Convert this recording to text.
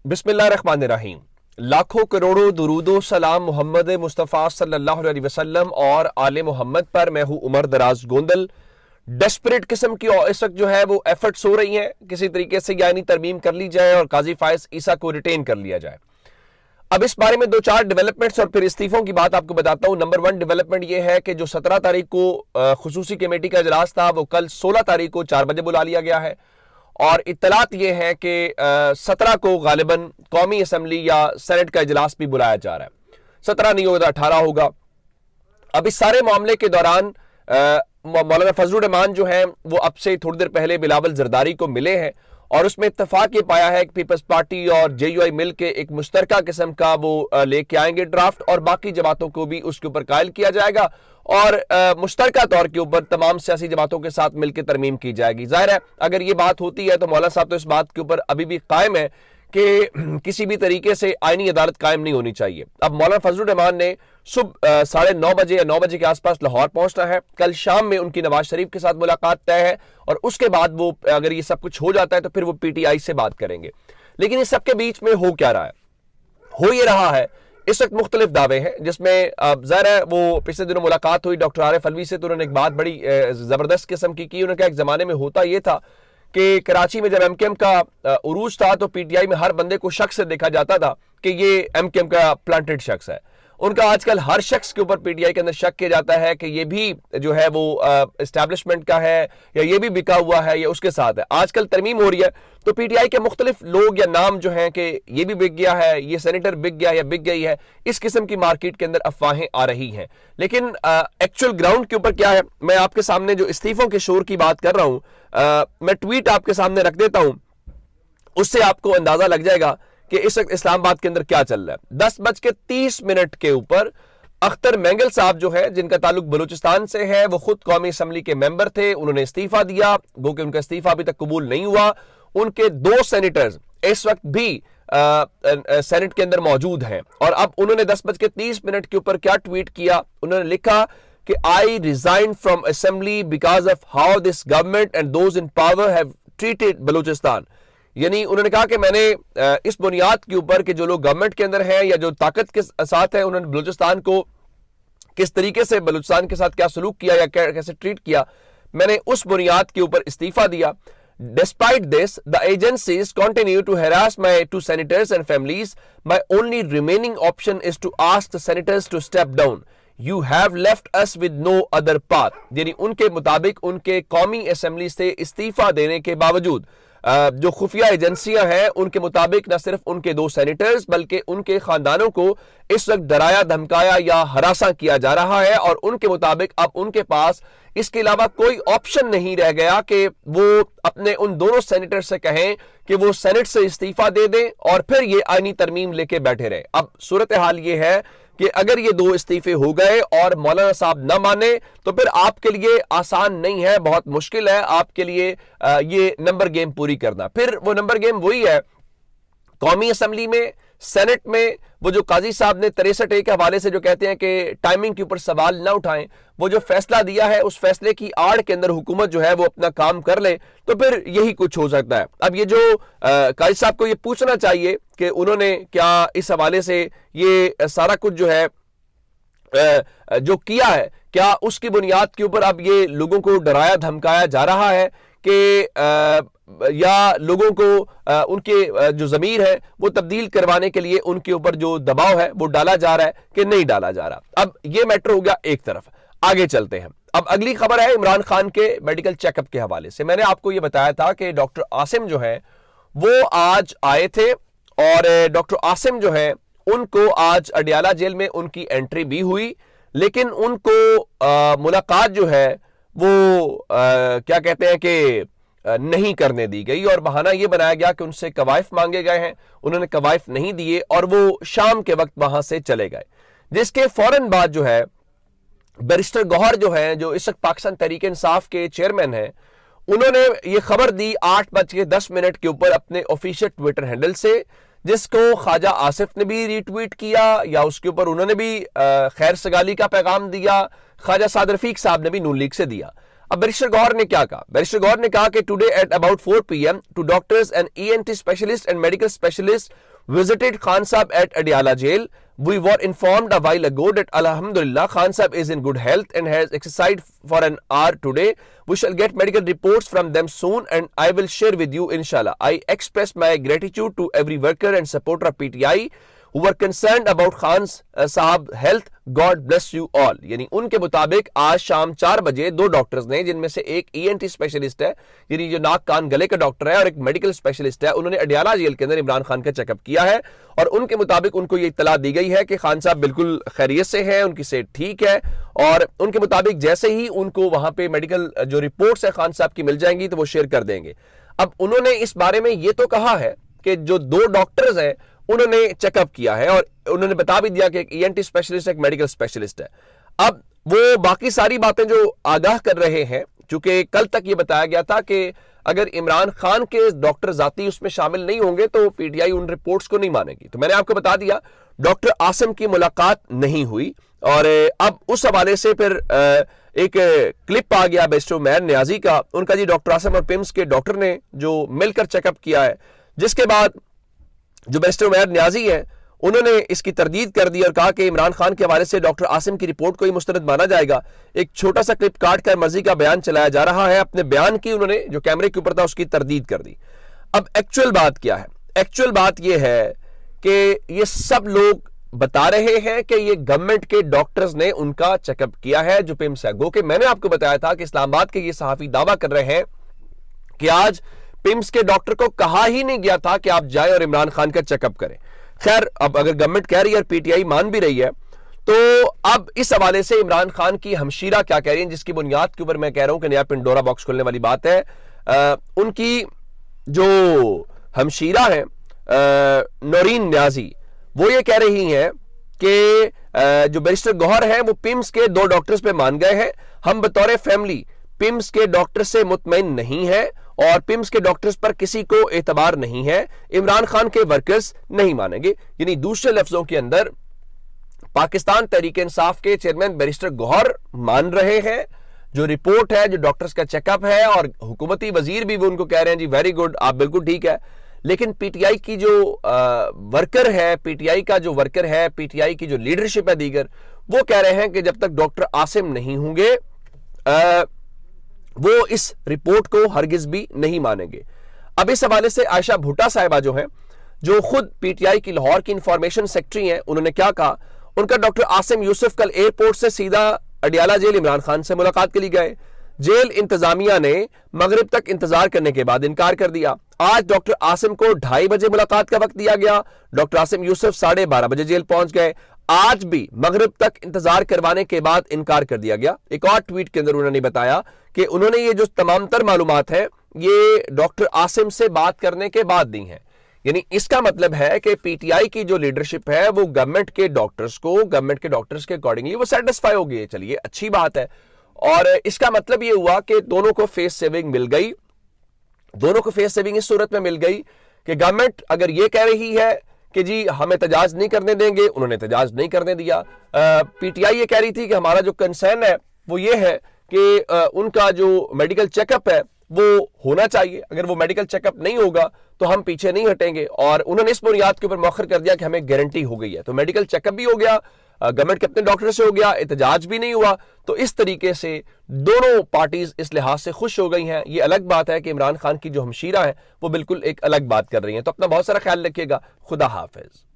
बिस्मिल्लाहिर्रहमानिर्रहीम। लाखों करोड़ों दुरूदो सलाम मोहम्मद मुस्तफ़ा सल्लल्लाहु अलैहि वसल्लम और आले मोहम्मद पर। मैं हूं उमर दराज गोंदल। डेस्परेट किस्म की इस वक्त जो है वो एफर्ट्स हो रही हैं किसी तरीके से यानी तरमीम कर ली जाए और काजी फायज ईसा को रिटेन कर लिया जाए। अब इस बारे में दो चार डेवलपमेंट्स और फिर इस्तीफों की बात आपको बताता हूं। नंबर 1 डेवलपमेंट ये है कि जो 17 तारीख को खुसूसी कमेटी का इजलास था वो कल 16 तारीख को 4 बजे बुला लिया गया है और इत्तलात ये है कि 17 को गालिबन कौमी असम्बली या सेनेट का इजलास भी बुलाया जा रहा है। 17 नहीं होगा 18 होगा। अब इस सारे मामले के दौरान मौलाना फजलुर रहमान जो हैं वो अब से थोड़ी देर पहले बिलावल जरदारी को मिले हैं और उसमें इत्तेफाक ये पाया है कि पीपल्स पार्टी और जेयूआई मिल के एक मुश्तरका किस्म का वो लेके आएंगे ड्राफ्ट और बाकी जमातों को भी उसके ऊपर कायल किया जाएगा और मुश्तरका तौर के ऊपर तमाम सियासी जमातों के साथ मिलकर तरमीम की जाएगी। जाहिर है अगर ये बात होती है तो मौलाना साहब तो इस बात के ऊपर अभी भी कायम है कि किसी भी तरीके से आईनी अदालत कायम नहीं होनी चाहिए। अब मौलाना फजलुर रहमान ने सुबह 9:30 बजे या 9 बजे के आसपास लाहौर पहुंचना है। कल शाम में उनकी नवाज शरीफ के साथ मुलाकात तय है और उसके बाद वो अगर ये सब कुछ हो जाता है तो फिर वो पीटीआई से बात करेंगे। लेकिन इस सबके बीच में हो क्या रहा है? हो ये रहा है इस वक्त मुख्तलिफ दावे हैं जिसमें ज़ाहिर है वो पिछले दिनों मुलाकात हुई डॉक्टर आरिफ अलवी से तो उन्होंने एक बात बड़ी ज़बरदस्त किस्म की उन्होंने कहा एक ज़माने में होता ये था कि कराची में जब एमकेएम का उरूज था तो पीटीआई में हर बंदे को शख्स से देखा जाता था कि ये एमकेएम का प्लांटेड शख्स है। उनका आजकल हर शख्स के ऊपर पीटीआई के अंदर शक किया जाता है कि ये भी जो है वो एस्टैब्लिशमेंट का है या ये भी बिका हुआ है या उसके साथ है। आजकल तरमीम हो रही है तो पीटीआई के मुख्तलिफ लोग या नाम जो हैं कि ये भी बिक गया है, ये सेनेटर बिक गया या बिक गई है, इस किस्म की मार्केट के अंदर अफवाहें आ रही हैं। लेकिन एक्चुअल ग्राउंड के ऊपर क्या है, मैं आपके सामने जो इस्तीफों के शोर की बात कर रहा हूं, मैं ट्वीट आपके सामने रख देता हूं, उससे आपको अंदाजा लग जाएगा कि इस वक्त इस्लामाबाद के अंदर क्या चल रहा है। 10:30 के ऊपर अख्तर मेंगल साहब जो है जिनका ताल्लुक बलूचिस्तान से है वो खुद कौमी असम्बली के मेंबर थे, उन्होंने इस्तीफा दिया, गो कि उनका इस्तीफा अभी तक कबूल नहीं हुआ। उनके 2 सेनेटर्स इस वक्त भी सेनेट के अंदर मौजूद हैं और अब उन्होंने 10:30 के ऊपर क्या ट्वीट किया, उन्होंने लिखा कि I resign from assembly because of how this government and those in power have treated Balochistan. यानी उन्होंने कहा कि मैंने इस बुनियाद के ऊपर कि जो लोग गवर्नमेंट के अंदर हैं या जो ताकत के साथ है उन्होंने बलूचिस्तान को किस तरीके से बलूचिस्तान के साथ क्या सलूक किया या कैसे ट्रीट किया, मैंने उस बुनियाद के ऊपर इस्तीफा दिया। Despite this, the agencies continue to harass my 2 senators and families. My only remaining option is to ask the senators to step down. You have left us with no other path. यानी उनके मुताबिक उनके कौमी assembly से इस्तीफा देने के बावजूद जो खुफिया एजेंसियां हैं उनके मुताबिक न सिर्फ उनके 2 सेनेटर्स बल्कि उनके खानदानों को इस वक्त डराया धमकाया या हरासा किया जा रहा है और उनके मुताबिक अब उनके पास इसके अलावा कोई ऑप्शन नहीं रह गया कि वो अपने उन दोनों सेनेटर से कहें कि वो सेनेट से इस्तीफा दे दें और फिर ये आईनी तरमीम लेके बैठे रहे। अब सूरत हाल ये है कि अगर ये 2 इस्तीफे हो गए और मौलाना साहब न माने तो फिर आपके लिए आसान नहीं है, बहुत मुश्किल है आपके लिए ये नंबर गेम पूरी करना। फिर वो नंबर गेम वही है कौमी असम्बली में, सेनेट में, वो जो काजी साहब ने 63A के हवाले से जो कहते हैं कि टाइमिंग के ऊपर सवाल ना उठाएं, वो जो फैसला दिया है उस फैसले की आड़ के अंदर हुकूमत जो है वो अपना काम कर ले तो फिर यही कुछ हो सकता है। अब ये जो काजी साहब को ये पूछना चाहिए कि उन्होंने क्या इस हवाले से ये सारा कुछ जो है जो किया है क्या उसकी बुनियाद के ऊपर अब ये लोगों को डराया धमकाया जा रहा है कि या लोगों को उनके जो ज़मीर है वो तब्दील करवाने के लिए उनके ऊपर जो दबाव है वो डाला जा रहा है कि नहीं डाला जा रहा। अब ये मैटर हो गया एक तरफ। आगे चलते हैं। अब अगली खबर है इमरान खान के मेडिकल चेकअप के हवाले से। मैंने आपको ये बताया था कि डॉक्टर आसिम जो है वो आज आए थे और डॉक्टर आसिम जो है उनको आज अडियाला जेल में उनकी एंट्री भी हुई, लेकिन उनको मुलाकात जो है वो क्या कहते हैं कि नहीं करने दी गई और बहाना यह बनाया गया कि उनसे कवायफ मांगे गए हैं, उन्होंने कवायफ नहीं दिए और वो शाम के वक्त वहां से चले गए। जिसके फौरन बाद जो है बैरिस्टर गौहर जो है जो इस वक्त पाकिस्तान तहरीक इंसाफ के चेयरमैन हैं, उन्होंने ये खबर दी 8:10 के ऊपर अपने ऑफिशियल ट्विटर हैंडल से, जिसको ख्वाजा आसिफ ने भी रीट्वीट किया या उसके ऊपर उन्होंने भी खैर सगाली का पैगाम दिया, ख्वाजा साद रफीक साहब ने भी नून लीग से दिया। اب بیرسٹر گوہر نے کیا کہا؟ بیرسٹر گوہر نے کہا کہ today at about 4 PM two doctors and ENT specialist and medical specialist visited Khan Sahib at Adiala jail. We were informed a while ago that Alhamdulillah Khan Sahib is in good health and has exercised for an hour today. We shall get medical reports from them soon and I will share with you inshallah. I express my gratitude to every worker and supporter of PTI who were concerned about Khan Sahib health. God bless you all. یعنی ان کے مطابق آج شام 4 بجے 2 doctors نے، جن میں سے ایک ENT اسپیشلسٹ ہے، یعنی جو ناک کان گلے کا ڈاکٹر ہے، اور ایک میڈیکل اسپیشلسٹ ہے، انہوں نے اڈیالہ جیل کے اندر عمران خان کا چیک اپ کیا ہے، اور ان کے مطابق ان کو یہ اطلاع دی گئی ہے کہ خان صاحب بالکل خیریت سے ہیں، ان کی صحت ٹھیک ہے، اور ان کے مطابق جیسے ہی ان کو وہاں پہ میڈیکل جو رپورٹس ہیں خان صاحب کی مل جائیں گی تو وہ شیئر کر دیں گے۔ اب انہوں نے اس بارے میں یہ تو کہا ہے کہ جو 2 ڈاکٹرز ہیں انہوں نے چیک اپ کیا ہے، اور انہوں نے بتا بھی دیا کہ ایک ENT اسپیشلسٹ ایک میڈیکل اسپیشلسٹ ہے۔ اب وہ باقی ساری باتیں جو آگاہ کر رہے ہیں، چونکہ کل تک یہ بتایا گیا تھا کہ اگر عمران خان کے ڈاکٹر ذاتی اس میں شامل نہیں ہوں گے تو PTI ان رپورٹس کو نہیں مانے گی۔ تو میں نے آپ کو بتا دیا ڈاکٹر عاصم کی ملاقات نہیں ہوئی، اور اب اس حوالے سے پھر ایک کلپ آ گیا بیرسٹر عمیر نیازی کا، ان کا جی ڈاکٹر عاصم اور پیمز کے ڈاکٹر نے جو مل کر چیک اپ کیا ہے، جس کے بعد جو بیرسٹر عمیر نیازی ہیں انہوں نے اس کی تردید کر دی اور کہا کہ عمران خان کے حوالے سے ڈاکٹر عاصم کی رپورٹ کو ہی مستند مانا جائے گا۔ ایک چھوٹا سا کلپ کاٹ کر مرضی کا بیان چلایا جا رہا ہے، اپنے بیان کی انہوں نے جو کیمرے کے اوپر تھا اس کی تردید کر دی۔ اب ایکچوئل بات کیا ہے؟ ایکچوئل بات یہ ہے کہ یہ سب لوگ بتا رہے ہیں کہ یہ گورنمنٹ کے ڈاکٹرز نے ان کا چیک اپ کیا ہے جو پیمز ہے، گو کہ میں نے آپ کو بتایا تھا کہ اسلام آباد کے یہ صحافی دعویٰ کر رہے ہیں کہ آج پیمز کے ڈاکٹر کو کہا ہی نہیں گیا تھا کہ آپ جائیں اور عمران خان کا چیک اپ کریں۔ خیر اب اگر گورنمنٹ کہہ رہی ہے اور PTI مان بھی رہی ہے تو اب اس حوالے سے عمران خان کی ہمشیرہ کیا کہہ رہی ہیں، جس کی بنیاد کے اوپر میں کہہ رہا ہوں کہ نیا پنڈورا باکس کھولنے والی بات ہے۔ ان کی جو ہمشیرہ ہیں نورین نیازی، وہ یہ کہہ رہی ہیں کہ جو بیرسٹر گوہر ہیں وہ پیمز کے 2 ڈاکٹرز پہ مان گئے ہیں، ہم بطور فیملی پیمز کے ڈاکٹر سے مطمئن نہیں ہے اور پیمز کے ڈاکٹرز پر کسی کو اعتبار نہیں ہے، عمران خان کے ورکرز نہیں مانیں گے۔ یعنی دوسرے لفظوں کے اندر پاکستان تحریک انصاف کے چیئرمین بیرسٹر گوہر مان رہے ہیں جو رپورٹ ہے، جو ڈاکٹرز کا چیک اپ ہے، اور حکومتی وزیر بھی وہ ان کو کہہ رہے ہیں جی ویری گڈ، آپ بالکل ٹھیک ہے، لیکن PTI کی جو ورکر ہے، PTI کا جو ورکر ہے، PTI کی جو لیڈرشپ ہے دیگر، وہ کہہ رہے ہیں کہ جب تک ڈاکٹر عاصم نہیں ہوں گے وہ اس رپورٹ کو ہرگز بھی نہیں مانیں گے۔ اب اس حوالے سے عائشہ بھٹا صاحبہ جو ہیں، جو خود PTI کی لاہور کی انفارمیشن سیکٹری ہیں، انہوں نے کیا کہا؟ ان کا ڈاکٹر عاصم یوسف کل ایئرپورٹ سے سیدھا اڈیالہ جیل عمران خان سے ملاقات کے لیے گئے، جیل انتظامیہ نے مغرب تک انتظار کرنے کے بعد انکار کر دیا۔ آج ڈاکٹر عاصم کو 2:30 بجے ملاقات کا وقت دیا گیا، ڈاکٹر عاصم یوسف 12:30 بجے جیل پہنچ گئے، آج بھی مغرب تک انتظار کروانے کے بعد انکار کر دیا گیا۔ ایک اور ٹویٹ کے اندر انہوں نے بتایا کہ انہوں نے یہ جو تمام تر معلومات ہیں یہ ڈاکٹر عاصم سے بات کرنے کے بعد دی ہیں۔ یعنی اس کا مطلب ہے کہ PTI کی جو لیڈرشپ ہے وہ گورنمنٹ کے ڈاکٹرز کو، گورنمنٹ کے ڈاکٹرز کے اکارڈنگلی وہ سیٹسفائی ہو گئی ہے۔ چلیے اچھی بات ہے، اور اس کا مطلب یہ ہوا کہ دونوں کو فیس سیونگ مل گئی، دونوں کو فیس سیونگ اس صورت میں مل گئی کہ گورنمنٹ اگر یہ کہہ رہی ہے کہ جی ہم احتجاج نہیں کرنے دیں گے، انہوں نے احتجاج نہیں کرنے دیا۔ PTI یہ کہہ رہی تھی کہ ہمارا جو کنسرن ہے وہ یہ ہے کہ ان کا جو میڈیکل چیک اپ ہے وہ ہونا چاہیے، اگر وہ میڈیکل چیک اپ نہیں ہوگا تو ہم پیچھے نہیں ہٹیں گے، اور انہوں نے اس بنیاد کے اوپر مؤخر کر دیا کہ ہمیں گارنٹی ہو گئی ہے۔ تو میڈیکل چیک اپ بھی ہو گیا، گورنمنٹ کے اپنے ڈاکٹر سے ہو گیا، احتجاج بھی نہیں ہوا، تو اس طریقے سے دونوں پارٹیز اس لحاظ سے خوش ہو گئی ہیں۔ یہ الگ بات ہے کہ عمران خان کی جو ہمشیرہ ہیں وہ بالکل ایک الگ بات کر رہی ہیں۔ تو اپنا بہت سارا خیال رکھیے گا، خدا حافظ۔